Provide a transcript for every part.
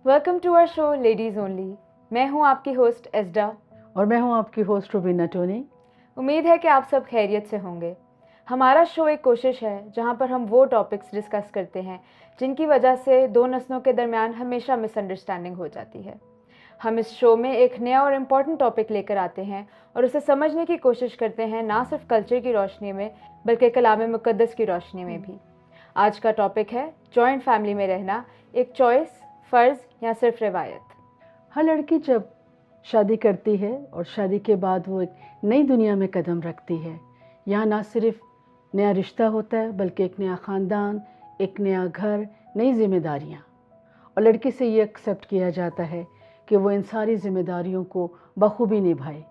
Welcome to our show ladies only. मैं हूं आपकी होस्ट एस्डा और मैं हूं आपकी होस्ट रुबीना टोनी। उम्मीद है कि आप सब खैरियत से होंगे। हमारा शो एक कोशिश है जहां पर हम वो टॉपिक्स डिस्कस करते हैं जिनकी वजह से दो नस्लों के दरमियान हमेशा मिसअंडरस्टैंडिंग हो जाती है। हम इस शो में एक नया और इम्पॉर्टेंट टॉपिक लेकर आते हैं और उसे समझने की कोशिश करते हैं, ना सिर्फ कल्चर की रोशनी में बल्कि कलाम मुक़द्दस की रोशनी में भी। आज का टॉपिक है जॉइंट फैमिली में रहना, एक चॉइस, फ़र्ज़ या सिर्फ रिवायत। हर लड़की जब शादी करती है और शादी के बाद वो एक नई दुनिया में कदम रखती है। यहाँ ना सिर्फ नया रिश्ता होता है बल्कि एक नया ख़ानदान, एक नया घर, नई जिम्मेदारियाँ। और लड़की से ये एक्सेप्ट किया जाता है कि वो इन सारी जिम्मेदारियों को बखूबी निभाए।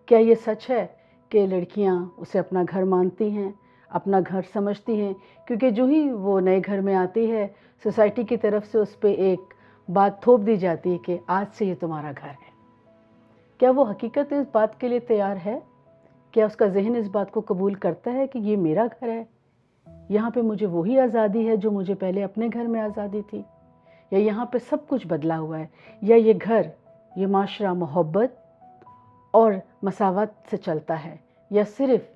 क्या ये सच है कि लड़कियाँ उसे अपना घर मानती हैं, अपना घर समझती हैं? क्योंकि जो ही वो नए घर में आती है, सोसाइटी की तरफ से उस पर एक बात थोप दी जाती है कि आज से ये तुम्हारा घर है। क्या वो हकीकत इस बात के लिए तैयार है? क्या उसका जहन इस बात को कबूल करता है कि ये मेरा घर है, यहाँ पे मुझे वही आज़ादी है जो मुझे पहले अपने घर में आज़ादी थी? या यहाँ पे सब कुछ बदला हुआ है? या ये घर, ये माशरा मोहब्बत और मसावत से चलता है या सिर्फ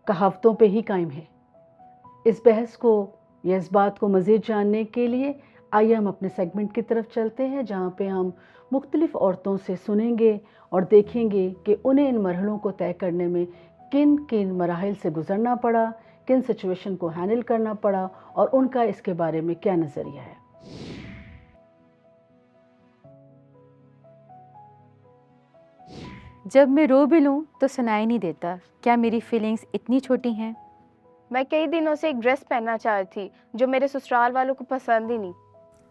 कहावतों पे ही कायम है? इस बहस को या इस बात को मज़ीद जानने के लिए आइए हम अपने सेगमेंट की तरफ चलते हैं, जहाँ पे हम मुख्तलिफ़ औरतों से सुनेंगे और देखेंगे कि उन्हें इन मरहलों को तय करने में किन किन मराहिल से गुज़रना पड़ा, किन सिचुएशन को हैंडल करना पड़ा और उनका इसके बारे में क्या नज़रिया है। जब मैं रो भी लूँ तो सुनाई नहीं देता। क्या मेरी फीलिंग्स इतनी छोटी हैं? मैं कई दिनों से एक ड्रेस पहनना चाह रही थी जो मेरे ससुराल वालों को पसंद ही नहीं।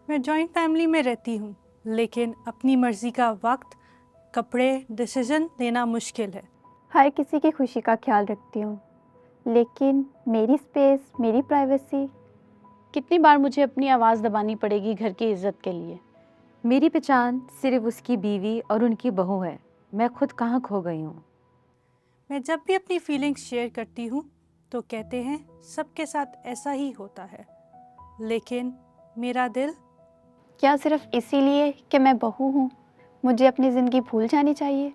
मैं जॉइंट फैमिली में रहती हूँ, लेकिन अपनी मर्ज़ी का वक्त, कपड़े, डिसीजन लेना मुश्किल है। हर किसी की खुशी का ख्याल रखती हूँ, लेकिन मेरी स्पेस, मेरी प्राइवेसी। कितनी बार मुझे अपनी आवाज़ दबानी पड़ेगी घर की इज्जत के लिए। मेरी पहचान सिर्फ उसकी बीवी और उनकी बहू है। मैं खुद कहाँ खो गई हूँ। मैं जब भी अपनी फीलिंग्स शेयर करती हूँ तो कहते हैं सबके साथ ऐसा ही होता है, लेकिन मेरा दिल। क्या सिर्फ इसीलिए कि मैं बहू हूँ मुझे अपनी ज़िंदगी भूल जानी चाहिए?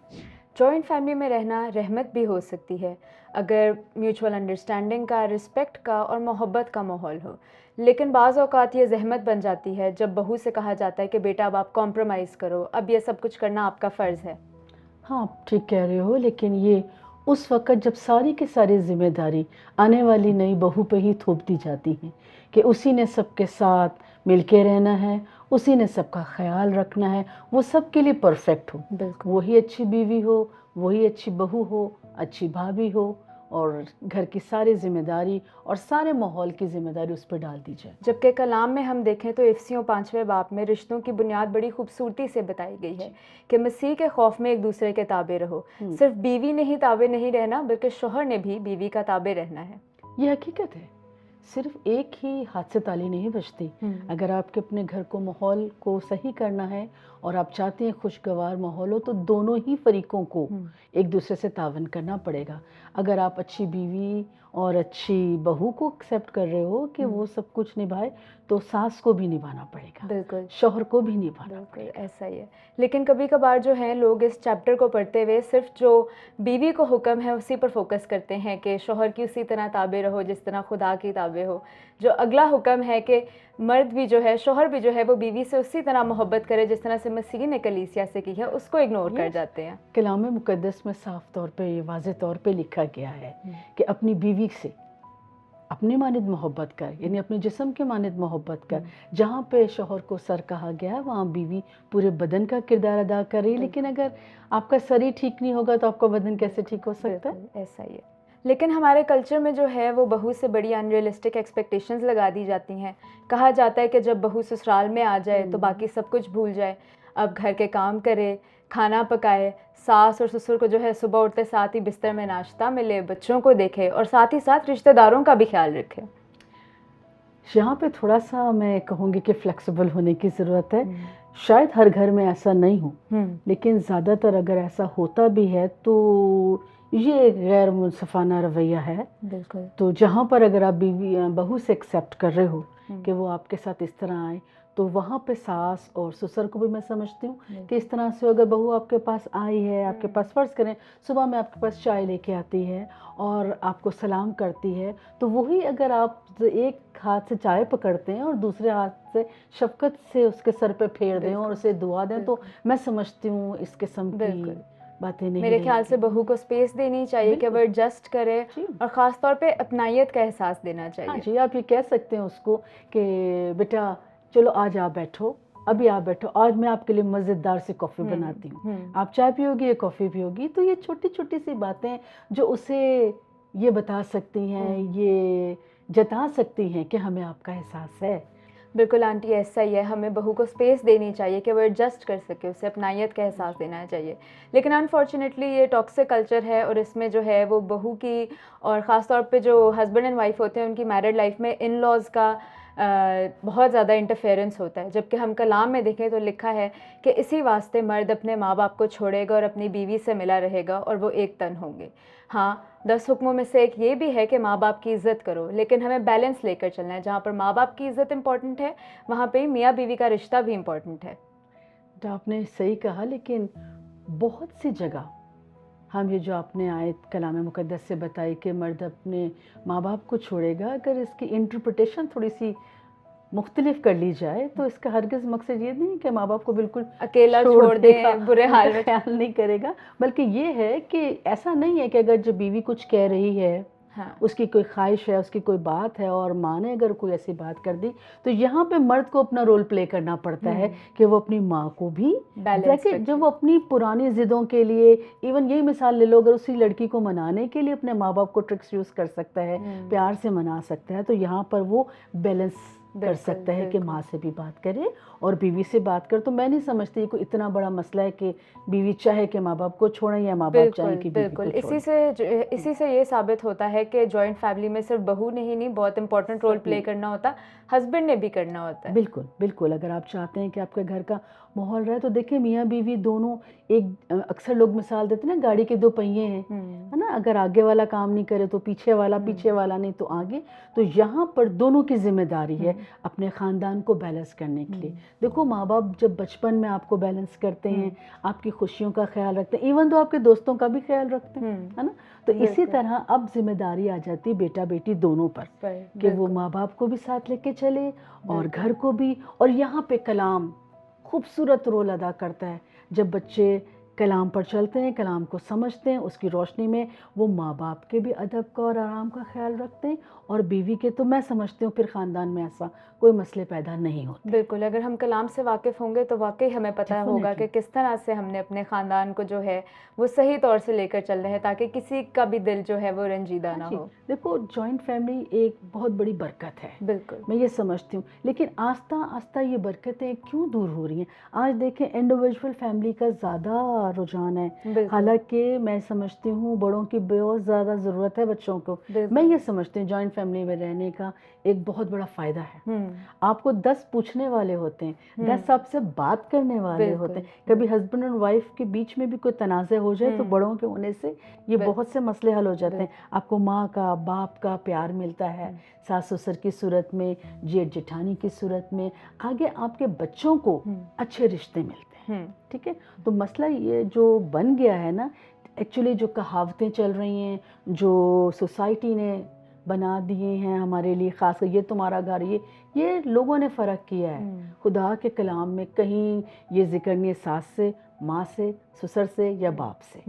जॉइंट फैमिली में रहना रहमत भी हो सकती है अगर म्यूचुअल अंडरस्टैंडिंग का, रिस्पेक्ट का और मोहब्बत का माहौल हो। लेकिन बाज़ औक़ात ये ज़हमत बन जाती है जब बहू से कहा जाता है कि बेटा अब आप कॉम्प्रोमाइज़ करो, अब ये सब कुछ करना आपका फ़र्ज़ है। हाँ, ठीक कह रहे हो, लेकिन ये उस वक़्त जब सारी की सारी ज़िम्मेदारी आने वाली नई बहू पे ही थोप दी जाती है कि उसी ने सबके साथ मिल के रहना है, उसी ने सबका ख्याल रखना है, वो सबके लिए परफेक्ट हो। बिल्कुल, वही अच्छी बीवी हो, वही अच्छी बहू हो, अच्छी भाभी हो और घर की सारी ज़िम्मेदारी और सारे माहौल की ज़िम्मेदारी उस पर डाल दी जाए। जबकि कलाम में हम देखें तो इफ्सियों 5वें बाब में रिश्तों की बुनियाद बड़ी खूबसूरती से बताई गई है कि मसीह के खौफ में एक दूसरे के ताबे रहो। सिर्फ बीवी ने ही ताबे नहीं रहना बल्कि शोहर ने भी बीवी का ताबे रहना है। ये हकीकत है। सिर्फ एक ही हाथ से ताली नहीं बजती। अगर आपके अपने घर को, माहौल को सही करना है और आप चाहते हैं खुशगवार माहौल हो, तो दोनों ही फरीकों को एक दूसरे से तावन करना पड़ेगा। अगर आप अच्छी बीवी और अच्छी बहू को एक्सेप्ट कर रहे हो कि वो सब कुछ निभाए, तो सास को भी निभाना पड़ेगा, बिल्कुल, शौहर को भी निभाना बिल्कुल ऐसा ही है। लेकिन कभी कभार जो है लोग इस चैप्टर को पढ़ते हुए सिर्फ जो बीवी को हुक्म है उसी पर फोकस करते हैं कि शौहर की उसी तरह ताबे रहो जिस तरह खुदा की ताबे हो। जो अगला हुक्म है कि मर्द भी जो है, शौहर भी जो है, वो बीवी से उसी तरह मोहब्बत करे जिस तरह से मसीह ने कलीसिया से की है, उसको इग्नोर कर जाते हैं। कलाम मुक़द्दस में साफ तौर पे, ये वाज़े तौर पे लिखा गया है कि अपनी बीवी से अपनी मानिद मोहब्बत कर, यानी अपने जिस्म के मानिद मोहब्बत कर। जहाँ पे शौहर को सर कहा गया है वहाँ बीवी पूरे बदन का किरदार अदा कर रही है। लेकिन अगर आपका सर ही ठीक नहीं होगा तो आपका बदन कैसे ठीक हो सकता है? ऐसा ही है। लेकिन हमारे कल्चर में जो है वो बहू से बड़ी अनरियलिस्टिक एक्सपेक्टेशंस लगा दी जाती हैं। कहा जाता है कि जब बहू ससुराल में आ जाए तो बाकी सब कुछ भूल जाए। अब घर के काम करे, खाना पकाए, सास और ससुर को जो है सुबह उठते साथ ही बिस्तर में नाश्ता मिले, बच्चों को देखे और साथ ही साथ रिश्तेदारों का भी ख्याल रखे। यहाँ पे थोड़ा सा मैं कहूँगी कि फ्लेक्सिबल होने की ज़रूरत है। शायद हर घर में ऐसा नहीं हो, लेकिन ज़्यादातर अगर ऐसा होता भी है तो ये एक गैर मुनसिफाना रवैया है। बिल्कुल। तो जहाँ पर अगर आप बीवी बहू से एक्सेप्ट कर रहे हो कि वो आपके साथ इस तरह आए, तो वहाँ पे सास और ससुर को भी मैं समझती हूँ कि इस तरह से अगर बहू आपके पास आई है, आपके पास फ़र्ज़ करें सुबह में आपके पास चाय लेके आती है और आपको सलाम करती है, तो वही अगर आप एक हाथ से चाय पकड़ते हैं और दूसरे हाथ से शफ़क़त से उसके सर पे फेर दें और उसे दुआ दें, तो मैं समझती हूँ इस किस्म की बातें नहीं। मेरे ख्याल से बहू को स्पेस देनी चाहिए कि वो एडजस्ट करे और ख़ास तौर पे अपनायत का एहसास देना चाहिए। हाँ जी, आप ये कह सकते हैं उसको कि बेटा चलो आज आप बैठो, अभी आप बैठो, आज मैं आपके लिए मज़ेदार सी कॉफ़ी बनाती हूँ, आप चाय पियोगी या कॉफ़ी पियोगी। तो ये छोटी छोटी सी बातें जो उसे ये बता सकती हैं, ये जता सकती हैं कि हमें आपका एहसास है। बिल्कुल आंटी, ऐसा ही है, हमें बहू को स्पेस देनी चाहिए कि वो एडजस्ट कर सके, उसे अपनायत का एहसास देना चाहिए। लेकिन अनफॉर्चुनेटली ये टॉक्सिक कल्चर है और इसमें जो है वो बहू की और ख़ास तौर पे जो हस्बैंड एंड वाइफ होते हैं उनकी मैरिड लाइफ में इन लॉज़ का बहुत ज़्यादा इंटरफेरेंस होता है। जबकि हम कलाम में देखें तो लिखा है कि इसी वास्ते मर्द अपने माँ बाप को छोड़ेगा और अपनी बीवी से मिला रहेगा और वो एक तन होंगे। हाँ, 10 हुक्मों में से एक ये भी है कि माँ बाप की इज़्ज़त करो, लेकिन हमें बैलेंस लेकर चलना है। जहाँ पर माँ बाप की इज़्ज़त इम्पॉर्टेंट है, वहाँ पे मियाँ बीवी का रिश्ता भी इम्पॉर्टेंट है। तो आपने सही कहा, लेकिन बहुत सी जगह हम ये जो आपने आयत कलाम मुक़द्दस से बताई कि मर्द अपने माँ बाप को छोड़ेगा, अगर इसकी इंटरप्रिटेशन थोड़ी सी मुख्तलिफ कर ली जाए तो इसका हरगिज़ मकसद ये नहीं कि माँ बाप को बिल्कुल अकेला छोड़ दे, बुरे हाल में ख्याल नहीं करेगा, बल्कि ये है कि ऐसा नहीं है कि अगर जब बीवी कुछ कह रही है, हाँ, उसकी कोई ख्वाहिश है, उसकी कोई बात है और माँ ने अगर कोई ऐसी बात कर दी, तो यहाँ पे मर्द को अपना रोल प्ले करना पड़ता है कि वो अपनी माँ को भी बैलेंस जैसे जब वो अपनी पुरानी ज़िदों के लिए, इवन यही मिसाल ले लो, अगर उसी लड़की को मनाने के लिए अपने माँ बाप को ट्रिक्स यूज़ कर सकता है, प्यार से मना सकता है, तो यहाँ पर वो बैलेंस कर सकता है कि माँ से भी बात करे और बीवी से बात करे। तो मैं नहीं समझती कोई इतना बड़ा मसला है कि बीवी चाहे कि माँ बाप को छोड़ें या माँ बाप चाहे कि बीवी को छोड़ें। इसी से ये साबित होता है कि जॉइंट फैमिली में सिर्फ बहू ने ही नहीं बहुत इंपॉर्टेंट रोल प्ले करना होता, हस्बैंड ने भी करना होता है। बिल्कुल बिल्कुल, अगर आप चाहते हैं कि आपके घर का माहौल रहे तो देखिए मियाँ बीवी दोनों एक, अक्सर लोग मिसाल देते हैं ना, गाड़ी के दो पहिए हैं, है ना, अगर आगे वाला काम नहीं करे तो पीछे वाला नहीं तो आगे। तो यहाँ पर दोनों की जिम्मेदारी है अपने ख़ानदान को बैलेंस करने के लिए। देखो माँ बाप जब बचपन में आपको बैलेंस करते हैं, आपकी खुशियों का ख्याल रखते हैं, इवन तो आपके दोस्तों का भी ख्याल रखते हैं, है ना, तो इसी तरह अब जिम्मेदारी आ जाती है बेटा बेटी दोनों पर कि वो माँ बाप को भी साथ लेके चले और घर को भी। और यहाँ पे कलाम खूबसूरत रोल अदा करता है। जब बच्चे कलाम पर चलते हैं, कलाम को समझते हैं, उसकी रोशनी में वो माँ बाप के भी अदब का और आराम का ख्याल रखते हैं और बीवी के, तो मैं समझती हूँ फिर ख़ानदान में ऐसा कोई मसले पैदा नहीं होते। बिल्कुल, अगर हम कलाम से वाकिफ़ होंगे तो वाकई हमें पता होगा कि किस तरह से हमने अपने ख़ानदान को जो है वो सही तौर से लेकर चल रहे हैं ताकि किसी का भी दिल जो है वो रंजीदा ना हो। देखो जॉइंट फैमिली एक बहुत बड़ी बरकत है, बिल्कुल मैं ये समझती हूँ, लेकिन आस्ता आस्ता ये बरकतें क्यों दूर हो रही हैं? आज देखें इंडिविजुअल फैमिली का ज़्यादा रुझान है, हालांकि मैं समझती हूँ बड़ों की बहुत ज़्यादा ज़रूरत है बच्चों को। मैं ये समझती हूँ जॉइंट फैमिली में रहने का एक बहुत बड़ा फ़ायदा है, आपको 10 पूछने वाले होते हैं, 10 आपसे बात करने वाले होते हैं। कभी हस्बैंड और वाइफ के बीच में भी कोई तनाज़े हो जाए तो बड़ों के होने से ये बहुत से मसले हल हो जाते हैं। आपको माँ का, बाप का प्यार मिलता है, सास ससुर की सूरत में, जेठ जेठानी की सूरत में, आगे आपके बच्चों को अच्छे रिश्ते मिलते हैं। ठीक है, तो मसला ये जो बन गया है ना, एक्चुअली जो कहावतें चल रही हैं, जो सोसाइटी ने बना दिए हैं हमारे लिए, ख़ासकर ये तुम्हारा घर, ये लोगों ने फ़र्क किया है। खुदा के कलाम में कहीं ये जिक्र नहीं है सास से, माँ से, ससुर से या बाप से।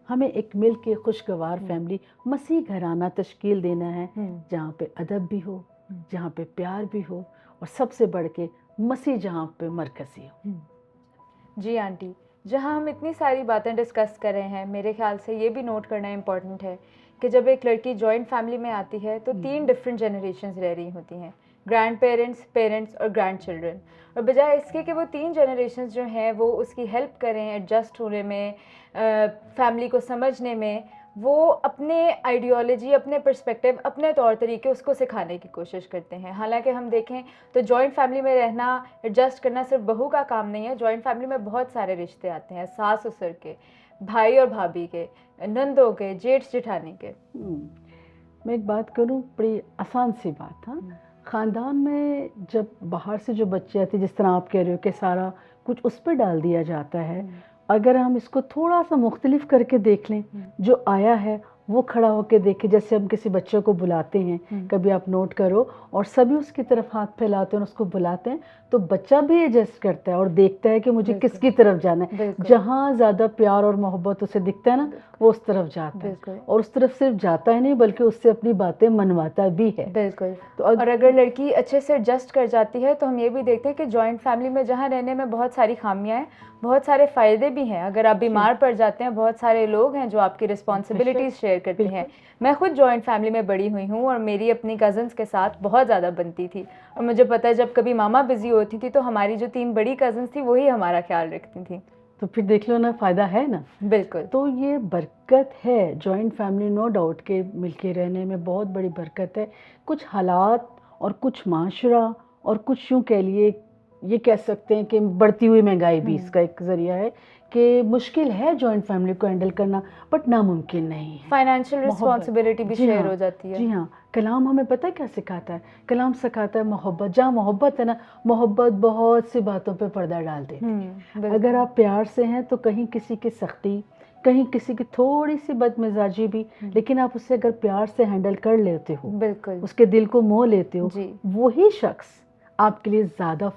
हमें एक मिल के खुशगवार फैमिली, मसीह घराना तश्कील देना है, जहाँ पे अदब भी हो, जहाँ पे प्यार भी हो और सबसे बढ़ के मसीह जहाँ पे मरकज़ी हो। जी आंटी, जहाँ हम इतनी सारी बातें डिस्कस कर रहे हैं, मेरे ख्याल से ये भी नोट करना इम्पॉर्टेंट है कि जब एक लड़की जॉइंट फैमिली में आती है तो 3 डिफरेंट जनरेशन्स रह रही होती हैं। ग्रैंड पेरेंट्स, पेरेंट्स और ग्रैंड चिल्ड्रन। और बजाय इसके कि वो 3 जनरेशन्स जो हैं वो उसकी हेल्प करें एडजस्ट होने में, फैमिली को समझने में, वो अपने आइडियोलॉजी, अपने पर्सपेक्टिव, अपने तौर तरीके उसको सिखाने की कोशिश करते हैं। हालांकि हम देखें तो जॉइंट फैमिली में रहना, एडजस्ट करना सिर्फ बहू का काम नहीं है। जॉइंट फैमिली में बहुत सारे रिश्ते आते हैं, सास ससुर के, भाई और भाभी के, नंदों के, जेठ जेठानी के। मैं एक बात करूं, बड़ी आसान सी बात। हाँ, ख़ानदान में जब बाहर से जो बच्चे आते हैं, जिस तरह आप कह रहे हो कि सारा कुछ उस पर डाल दिया जाता है, अगर हम इसको थोड़ा सा मुख्तलिफ करके देख लें, जो आया है वो खड़ा होकर देखे। जैसे हम किसी बच्चे को बुलाते हैं, कभी आप नोट करो, और सभी उसकी तरफ हाथ फैलाते हैं और उसको बुलाते हैं, तो बच्चा भी एडजस्ट करता है और देखता है कि मुझे किसकी तरफ जाना है। जहाँ ज़्यादा प्यार और मोहब्बत उसे दिखता है ना, वो उस तरफ जाता है, और उस तरफ सिर्फ जाता ही नहीं बल्कि उससे अपनी बातें मनवाता भी है। बिल्कुल। तो और अगर लड़की अच्छे से एडजस्ट कर जाती है तो हम ये भी देखते हैं कि जॉइंट फैमिली में जहाँ रहने में बहुत सारी खामियां हैं, बहुत सारे फ़ायदे भी हैं। अगर आप बीमार पड़ जाते हैं, बहुत सारे लोग हैं जो आपकी रिस्पॉन्सिबिलिटीज़ शेयर करते हैं। मैं खुद जॉइंट फैमिली में बड़ी हुई हूँ और मेरी अपनी कज़न्स के साथ बहुत ज़्यादा बनती थी, और मुझे पता है जब कभी मामा बिज़ी होती थी तो हमारी जो 3 बड़ी कज़न्स थी वही हमारा ख्याल रखती थी। तो फिर देख लो ना, फ़ायदा है ना। बिल्कुल। तो ये बरकत है जॉइंट फैमिली, नो डाउट के मिलके रहने में बहुत बड़ी बरकत है। कुछ हालात और कुछ माशरा और कुछ यूँ कह लिए, ये कह सकते हैं कि बढ़ती हुई महंगाई भी इसका एक ज़रिया है कि मुश्किल है जॉइंट फैमिली को हैंडल करना, बट नामुमकिन नहीं है। फाइनेंशियल रिस्पॉन्सिबिलिटी भी शेयर हो जाती है। जी हाँ, कलाम हमें पता है क्या सिखाता है? कलाम सिखाता है मोहब्बत। जहाँ मोहब्बत है ना, मोहब्बत बहुत सी बातों पे पर्दा डाल देती है। अगर आप प्यार से हैं तो कहीं किसी की सख्ती, कहीं किसी की थोड़ी सी बदमिजाजी भी, लेकिन आप उससे अगर प्यार से हैंडल कर लेते हो, बिल्कुल, उसके दिल को मोह लेते हो, जी। वही शख्स आपके लिए ज़्यादा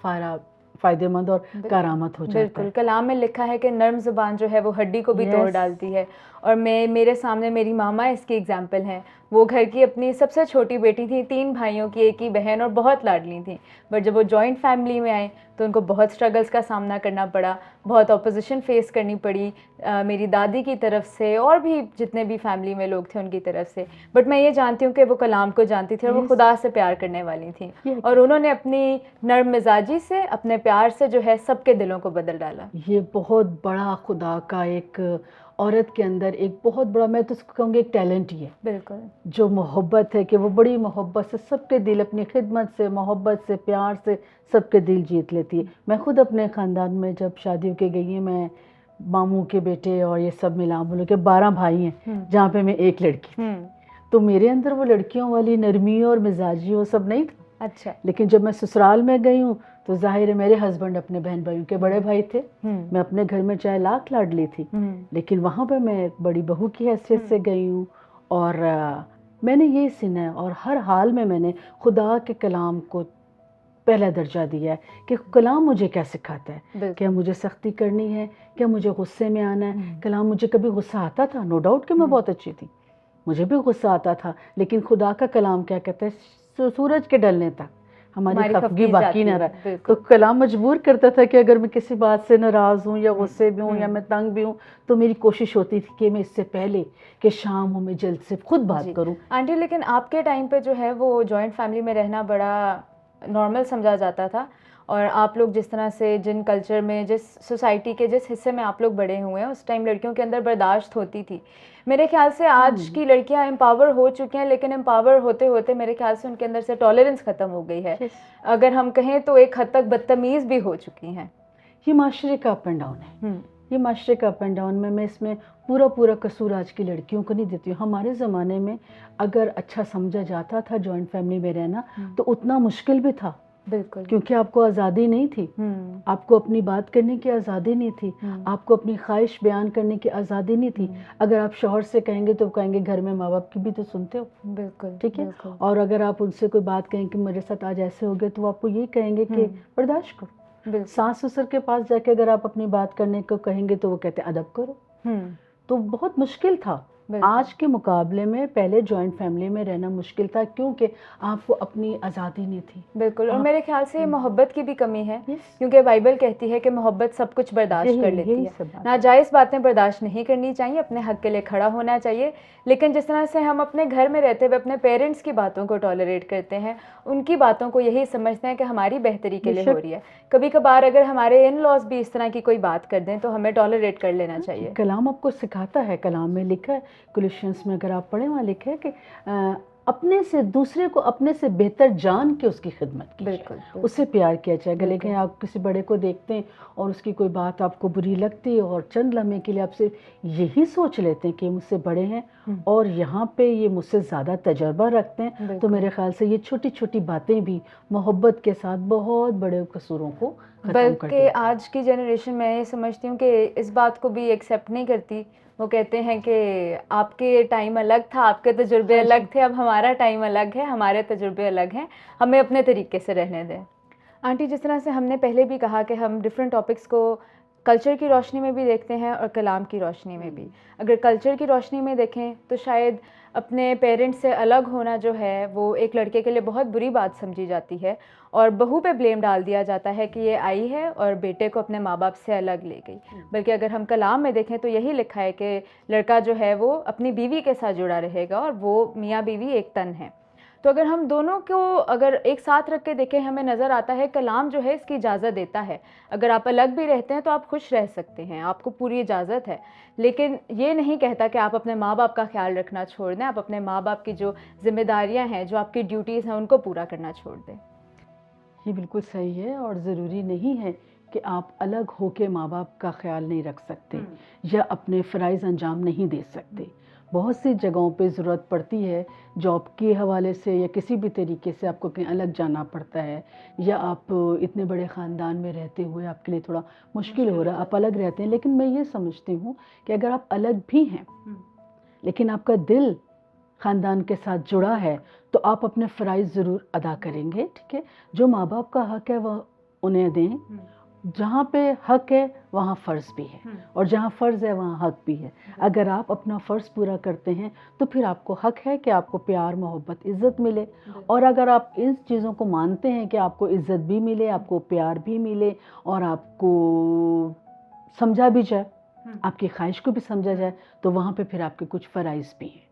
फ़ायदेमंद और करामत हो जाता है। बिल्कुल। कलाम में लिखा है कि नर्म ज़ुबान जो है वो हड्डी को भी तोड़ डालती है। और मेरे सामने मेरी मामा इसकी एग्जाम्पल हैं। वो घर की अपनी सबसे छोटी बेटी थी, 3 भाइयों की एक ही बहन, और बहुत लाडली थी। बट जब वो जॉइंट फैमिली में आए तो उनको बहुत स्ट्रगल्स का सामना करना पड़ा, बहुत ऑपोजिशन फेस करनी पड़ी मेरी दादी की तरफ से और भी जितने भी फैमिली में लोग थे उनकी तरफ से। बट मैं ये जानती हूँ कि वो कलाम को जानती थी और वो खुदा से प्यार करने वाली थी, और उन्होंने अपनी नर्म मिजाजी से, अपने प्यार से जो है सबके दिलों को बदल डाला। ये बहुत बड़ा खुदा का एक औरत के अंदर एक बहुत बड़ा, मैं तो उसको कहूँगी एक टैलेंट ही है। बिल्कुल। जो मोहब्बत है कि वो बड़ी मोहब्बत से सबके दिल, अपनी खिदमत से, मोहब्बत से, प्यार से सबके दिल जीत लेती है। मैं खुद अपने ख़ानदान में जब शादियों के गई हैं, मैं मामू के बेटे और ये सब मिला बोलो कि 12 भाई हैं, जहाँ पे मैं एक लड़की, तो मेरे अंदर वो लड़कियों वाली नरमी और मिजाजी वो सब नहीं था। अच्छा। लेकिन जब मैं ससुराल में गई हूँ तो जाहिर है मेरे हस्बैंड अपने बहन भाइयों के बड़े भाई थे। मैं अपने घर में चाहे लाख लाडली थी, लेकिन वहाँ पे मैं एक बड़ी बहू की हैसियत से गई हूँ, और मैंने ये सुना है और हर हाल में मैंने खुदा के कलाम को पहला दर्जा दिया है कि कलाम मुझे क्या सिखाता है। क्या मुझे सख्ती करनी है, क्या मुझे गुस्से में आना है। कलाम, मुझे कभी गुस्सा आता था, नो डाउट कि मैं बहुत अच्छी थी, मुझे भी गुस्सा आता था, लेकिन खुदा का कलाम क्या कहता है, सूरज के ढलने तक हमारी खफगी बाकी ना रहा। तो कलाम मजबूर करता था कि अगर मैं किसी बात से नाराज़ हूँ या गुस्से भी हूँ या मैं तंग भी हूँ, तो मेरी कोशिश होती थी कि मैं इससे पहले कि शाम हो मैं जल्द से खुद बात करूँ। आंटी, लेकिन आपके टाइम पे जो है वो जॉइंट फैमिली में रहना बड़ा नॉर्मल समझा जाता था, और आप लोग जिस तरह से, जिन कल्चर में, जिस सोसाइटी के जिस हिस्से में आप लोग बड़े हुए हैं, उस टाइम लड़कियों के अंदर बर्दाश्त होती थी। मेरे ख्याल से आज की लड़कियां एम्पावर हो चुकी हैं, लेकिन एम्पावर होते होते मेरे ख्याल से उनके अंदर से टॉलरेंस ख़त्म हो गई है। अगर हम कहें तो एक हद तक बदतमीज़ भी हो चुकी हैं। ये माशरे का अप एंड डाउन है। ये माशरे का अप एंड डाउन में मैं इसमें पूरा कसूर आज की लड़कियों को नहीं देती हूँ। हमारे ज़माने में अगर अच्छा समझा जाता था जॉइंट फैमिली में रहना, तो उतना मुश्किल भी था। बिल्कुल। क्योंकि आपको आज़ादी नहीं थी, आपको अपनी बात करने की आज़ादी नहीं थी, आपको अपनी ख्वाहिश बयान करने की आज़ादी नहीं थी। अगर आप शौहर से कहेंगे तो कहेंगे घर में माँ बाप की भी तो सुनते हो। बिल्कुल। ठीक है। और अगर आप उनसे कोई बात कहें कि मेरे साथ आज ऐसे हो गए, तो आपको ये कहेंगे कि बर्दाश्त करो। सास ससुर के पास जाके अगर आप अपनी बात करने को कहेंगे तो वो कहते अदब करो। तो बहुत मुश्किल था। बिल्कुल। आज के मुकाबले में पहले जॉइंट फैमिली में रहना मुश्किल था, क्योंकि आपको अपनी आज़ादी नहीं थी। बिल्कुल, और आप- मेरे ख्याल से मोहब्बत की भी कमी है, Yes, क्योंकि बाइबल कहती है कि मोहब्बत सब कुछ बर्दाश्त कर लेती यही है। सब बात है। नाजायज़ बातें बर्दाश्त नहीं करनी चाहिए, अपने हक के लिए खड़ा होना चाहिए। लेकिन जिस तरह से हम अपने घर में रहते हुए अपने पेरेंट्स की बातों को टॉलरेट करते हैं, उनकी बातों को यही समझते हैं कि हमारी बेहतरी के लिए हो बेशक। रही है। कभी कभार अगर हमारे इन लॉज भी इस तरह की कोई बात कर दें तो हमें टॉलरेट कर लेना चाहिए। कलाम आपको सिखाता है, कलाम में लिखा है, कोलोसियंस में अगर आप पढ़ें वहाँ लिखा है कि अपने से दूसरे को अपने से बेहतर जान के उसकी खिदमत की, बिल्कुल, बिल्कुल। उससे प्यार किया जाए। अगर बिल्कुल। लेकिन आप किसी बड़े को देखते हैं और उसकी कोई बात आपको बुरी लगती है और चंद लम्हे के लिए आपसे यही सोच लेते हैं कि ये मुझसे बड़े हैं और यहाँ पे ये मुझसे ज़्यादा तजर्बा रखते हैं, तो बिल्कुल। मेरे ख्याल से ये छोटी छोटी बातें भी मोहब्बत के साथ बहुत बड़े कसूरों को ख़त्म कर बल्कि देती हैं। आज की जनरेशन मैं ये समझती हूँ कि इस बात को भी एक्सेप्ट नहीं करती। वो कहते हैं कि आपके टाइम अलग था, आपके तजुर्बे हाँ जी। अलग थे, अब हमारा टाइम अलग है, हमारे तजुर्बे अलग हैं, हमें अपने तरीके से रहने दें। आंटी, जिस तरह से हमने पहले भी कहा कि हम डिफरेंट टॉपिक्स को कल्चर की रोशनी में भी देखते हैं और कलाम की रोशनी में भी। अगर कल्चर की रोशनी में देखें तो शायद अपने पेरेंट्स से अलग होना जो है वो एक लड़के के लिए बहुत बुरी बात समझी जाती है और बहू पे ब्लेम डाल दिया जाता है कि ये आई है और बेटे को अपने माँ बाप से अलग ले गई। बल्कि अगर हम कलाम में देखें तो यही लिखा है कि लड़का जो है वो अपनी बीवी के साथ जुड़ा रहेगा और वो मियाँ बीवी एक तन है। तो अगर हम दोनों को अगर एक साथ रख के देखें, हमें नज़र आता है कलाम जो है इसकी इजाज़त देता है। अगर आप अलग भी रहते हैं तो आप खुश रह सकते हैं, आपको पूरी इजाज़त है, लेकिन ये नहीं कहता कि आप अपने माँ बाप का ख्याल रखना छोड़ दें, आप अपने माँ बाप की जो जिम्मेदारियां हैं, जो आपकी ड्यूटीज़ हैं, उनको पूरा करना छोड़ दें। ये बिल्कुल सही है और ज़रूरी नहीं है कि आप अलग होके माँ बाप का ख्याल नहीं रख सकते या अपने फ़राइज़ अंजाम नहीं दे सकते। बहुत सी जगहों पे ज़रूरत पड़ती है, जॉब के हवाले से या किसी भी तरीके से आपको कहीं अलग जाना पड़ता है, या आप इतने बड़े ख़ानदान में रहते हुए आपके लिए थोड़ा मुश्किल हो रहा है, आप अलग रहते हैं। लेकिन मैं ये समझती हूँ कि अगर आप अलग भी हैं लेकिन आपका दिल ख़ानदान के साथ जुड़ा है तो आप अपने फ़राइज़ ज़रूर अदा करेंगे, ठीक है। जो माँ बाप का हक़ है वह उन्हें दें, जहाँ पे हक़ है वहाँ फ़र्ज़ भी है और जहाँ फ़र्ज़ है वहाँ हक़ भी है। अगर आप अपना फ़र्ज़ पूरा करते हैं तो फिर आपको हक़ है कि आपको प्यार, मोहब्बत, इज़्ज़त मिले। और अगर आप इन चीज़ों को मानते हैं कि आपको इज़्ज़त भी मिले, आपको प्यार भी मिले और आपको समझा भी जाए, आपकी ख्वाहिश को भी समझा जाए, तो वहाँ पे फिर आपके कुछ फ़राइज़ भी हैं।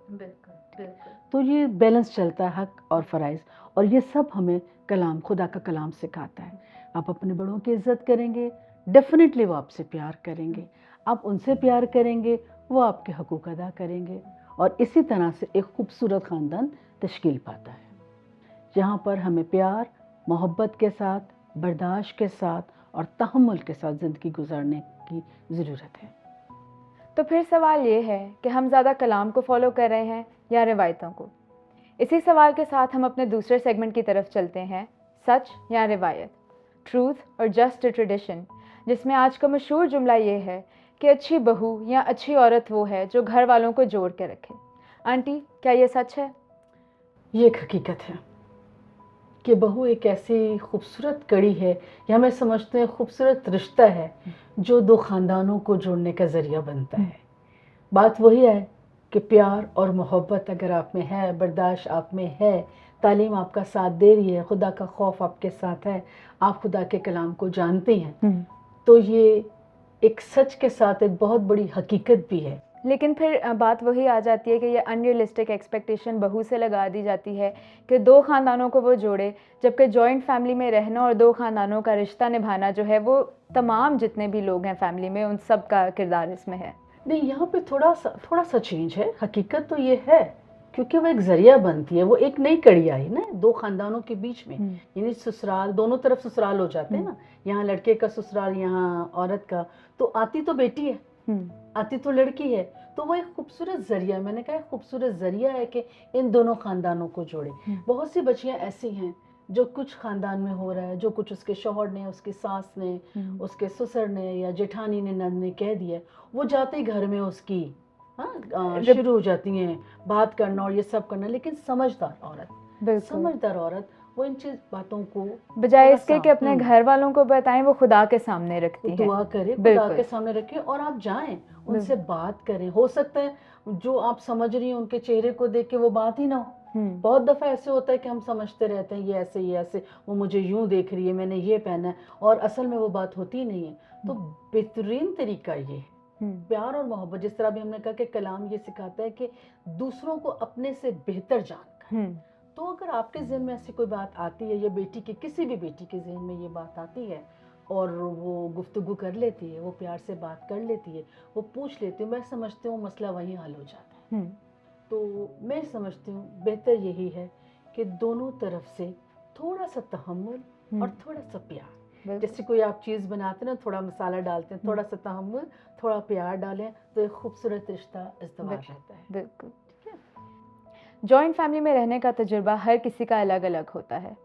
तो ये बैलेंस चलता है हक़ और फ़राइज़, और ये सब हमें कलाम, खुदा का कलाम सिखाता है। आप अपने बड़ों की इज़्ज़त करेंगे, डेफ़िनेटली वो आपसे प्यार करेंगे, आप उनसे प्यार करेंगे, वो आपके हकूक़ अदा करेंगे, और इसी तरह से एक खूबसूरत ख़ानदान तश्कील पाता है, जहाँ पर हमें प्यार, मोहब्बत के साथ, बर्दाश्त के साथ और तहम्मुल के साथ ज़िंदगी गुजारने की ज़रूरत है। तो फिर सवाल ये है कि हम ज़्यादा कलाम को फॉलो कर रहे हैं या रिवायतों को। इसी सवाल के साथ हम अपने दूसरे सेगमेंट की तरफ चलते हैं, सच या रिवायत, ट्रूथ और जस्ट ट्रेडिशन, जिसमें आज का मशहूर जुमला ये है कि अच्छी बहू या अच्छी औरत वो है जो घर वालों को जोड़ के रखे। आंटी, क्या ये सच है? ये एक हकीकत है कि बहू एक ऐसी खूबसूरत कड़ी है, या मैं समझते हैं खूबसूरत रिश्ता है जो दो ख़ानदानों को जोड़ने का ज़रिया बनता है। बात वही है कि प्यार और मोहब्बत अगर आप में है, बर्दाश्त आप में है, तालीम आपका साथ दे रही है, खुदा का खौफ आपके साथ है, आप खुदा के कलाम को जानते हैं, तो ये एक सच के साथ एक बहुत बड़ी हकीकत भी है। लेकिन फिर बात वही आ जाती है कि ये अनरियलिस्टिक एक्सपेक्टेशन बहू से लगा दी जाती है कि दो ख़ानदानों को वो जोड़े, जबकि जॉइंट फैमिली में रहना और दो ख़ानदानों का रिश्ता निभाना जो है वो तमाम जितने भी लोग हैं फैमिली में उन सब का किरदार इसमें है। नहीं, यहाँ पे थोड़ा सा चेंज है। हकीकत तो ये है क्योंकि वो एक ज़रिया बनती है, वो एक नई कड़ी आई ना दो ख़ानदानों के बीच में, यानी ससुराल, दोनों तरफ ससुराल हो जाते हैं ना, यहाँ लड़के का ससुराल, यहाँ औरत का, तो आती तो बेटी है, आती तो लड़की है, तो वो एक खूबसूरत ज़रिया, मैंने कहा खूबसूरत ज़रिया है कि इन दोनों ख़ानदानों को जोड़े। बहुत सी बच्चियाँ ऐसी हैं जो कुछ ख़ानदान में हो रहा है, जो कुछ उसके शौहर ने, उसकी सास ने, उसके ससुर ने या जेठानी ने, नंद ने कह दिया, वो जाते ही घर में उसकी शुरू हो जाती हैं बात करना और ये सब करना। लेकिन समझदार औरत वो इन चीज बातों को बजाय थोड़ा इसके सा, कि अपने घर वालों को बताएं, वो खुदा के सामने रखती है। दुआ करें, खुदा बिल्कुल। के सामने रखें और आप जाएं, उनसे बात करें। हो सकता है जो आप समझ रही हैं उनके चेहरे को देख के वो बात ही ना हो। बहुत दफ़ा ऐसे होता है कि हम समझते रहते हैं ये ऐसे, वो मुझे यूं देख रही है, मैंने ये पहना है, और असल में वो बात होती नहीं है। तो बेहतरीन तरीका ये है प्यार और मोहब्बत। जिस तरह भी हमने कहा कि कलाम ये सिखाता है कि दूसरों को अपने से बेहतर जानकर। तो अगर आपके ज़हन में ऐसी कोई बात आती है, या बेटी की, किसी भी बेटी के ज़हन में ये बात आती है और वो गुफ्तगू कर लेती है, वो प्यार से बात कर लेती है, वो पूछ लेती है, मैं समझती हूँ मसला वहीं हल हो जाता है। तो मैं समझती हूँ बेहतर यही है कि दोनों तरफ से थोड़ा सा तहम्मुल और थोड़ा सा प्यार। जैसे कोई आप चीज़ बनाते हैं ना, थोड़ा मसाला डालते हैं, थोड़ा सा तहम्मुल, थोड़ा प्यार डालें, तो एक खूबसूरत रिश्ता इज़्दिवाज रहता है। बिल्कुल। जॉइंट फैमिली में रहने का तजुर्बा हर किसी का अलग अलग होता है।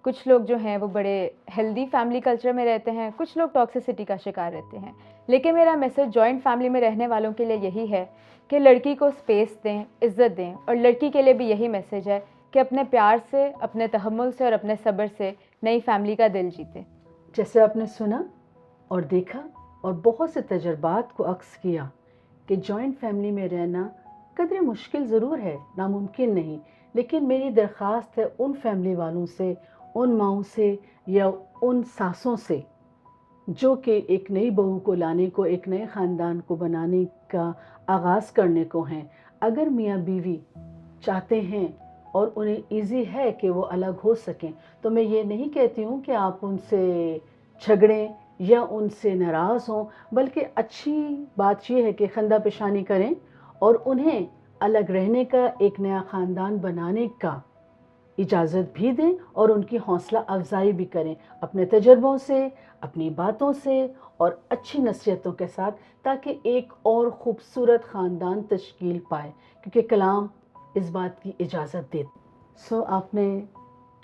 कुछ लोग जो हैं वो बड़े हेल्दी फैमिली कल्चर में रहते हैं, कुछ लोग टॉक्सिसिटी का शिकार रहते हैं। लेकिन मेरा मैसेज जॉइंट फैमिली में रहने वालों के लिए यही है कि लड़की को स्पेस दें, इज़्ज़त दें, और लड़की के लिए भी यही मैसेज है कि अपने प्यार से, अपने तहम्मुल से और अपने सब्र से नई फैमिली का दिल जीते। जैसे आपने सुना और देखा और बहुत से तजर्बात को अक्स किया कि जॉइंट फैमिली में रहना कदरे मुश्किल ज़रूर है, नामुमकिन नहीं। लेकिन मेरी दरख्वास्त है उन फैमिली वालों से, उन माओं से या उन सासों से जो कि एक नई बहू को लाने को, एक नए ख़ानदान को बनाने का आगाज़ करने को हैं, अगर मियाँ बीवी चाहते हैं और उन्हें इजी है कि वो अलग हो सकें, तो मैं ये नहीं कहती हूँ कि आप उनसे झगड़ें या उनसे नाराज़ हों, बल्कि अच्छी बात ये है कि खंदा पेशानी करें और उन्हें अलग रहने का, एक नया ख़ानदान बनाने का इजाज़त भी दें और उनकी हौसला अफजाई भी करें अपने तजर्बों से, अपनी बातों से और अच्छी नसीहतों के साथ, ताकि एक और ख़ूबसूरत ख़ानदान तश्कील पाए, क्योंकि कलाम इस बात की इजाज़त दे। सो आपने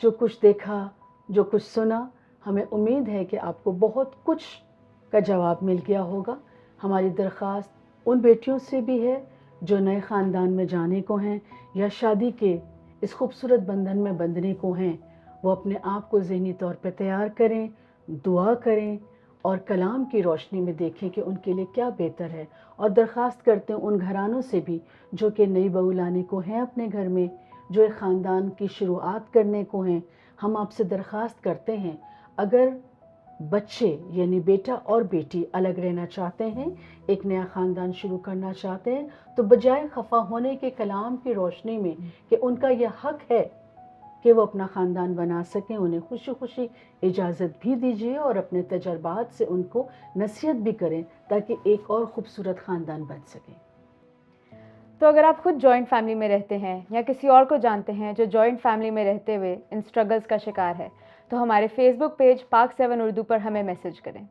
जो कुछ देखा, जो कुछ सुना, हमें उम्मीद है कि आपको बहुत कुछ का जवाब मिल गया होगा। हमारी दरख्वास्त उन बेटियों से भी है जो नए ख़ानदान में जाने को हैं या शादी के इस खूबसूरत बंधन में बंधने को हैं, वो अपने आप को ज़हनी तौर पर तैयार करें, दुआ करें और कलाम की रोशनी में देखें कि उनके लिए क्या बेहतर है। और दरख्वास्त करते हैं उन घरानों से भी जो कि नई बहू लाने को हैं अपने घर में, जो एक ख़ानदान की शुरुआत करने को हैं, हम आपसे दरख्वास्त करते हैं, अगर बच्चे यानी बेटा और बेटी अलग रहना चाहते हैं, एक नया ख़ानदान शुरू करना चाहते हैं, तो बजाय खफा होने के कलाम की रोशनी में कि उनका यह हक है कि वो अपना ख़ानदान बना सकें, उन्हें खुशी खुशी इजाज़त भी दीजिए और अपने तजर्बात से उनको नसीहत भी करें ताकि एक और ख़ूबसूरत ख़ानदान बन सके। तो अगर आप खुद जॉइंट फैमिली में रहते हैं या किसी और को जानते हैं जो जॉइंट फैमिली में रहते हुए इन स्ट्रगल्स का शिकार है, तो हमारे फेसबुक पेज पाक 7 उर्दू पर हमें मैसेज करें।